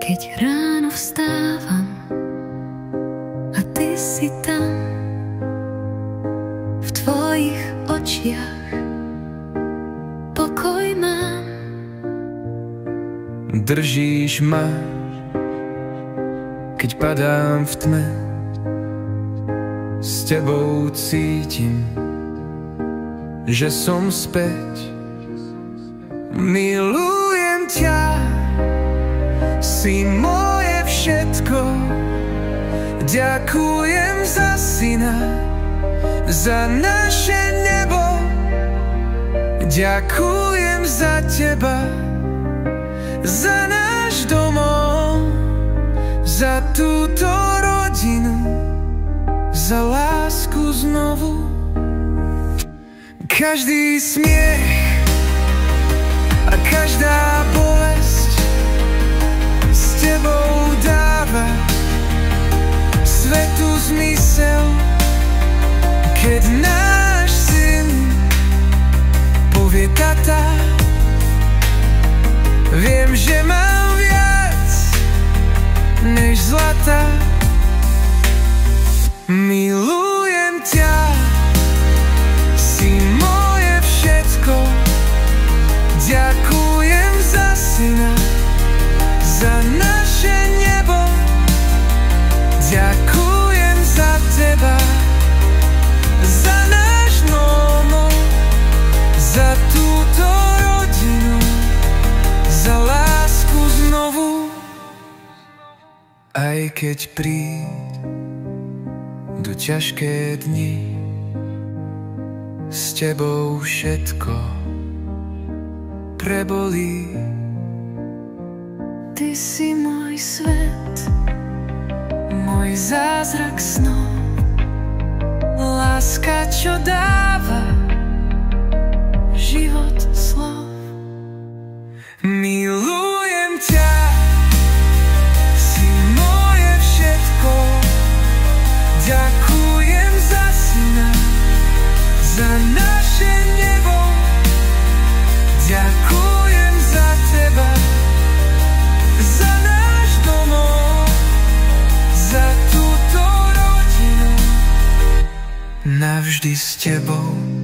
Keď ráno vstávam a ty si tam, v tvojich očiach pokoj mám. Držíš ma, keď padám v tme, s tebou cítim, že som späť. Milujem ťa, si moje všetko. Ďakujem za syna, za naše nebo. Ďakujem za teba, za náš domov, za túto rodinu, za lásku znovu. Každý smiech a každá bolesť s tebou dáva svetu zmysel. Keď náš syn povie tata, viem, že mám viac než zlata. Milujem ťa, si moje všetko. Ďakujem za syna, za naše nebo. Ďakujem za teba, za náš domov, za túto rodinu, za lásku znovu. Aj keď prídu ťažké dni, s tebou všetko prebolí. Ty si môj svet, môj zázrak snov, láska, čo dáva život slov. Milujem ťa, si moje všetko. Ďakujem za syna, za naše nebo. Ďakujem za teba, za náš domov, za túto rodinu, navždy s tebou.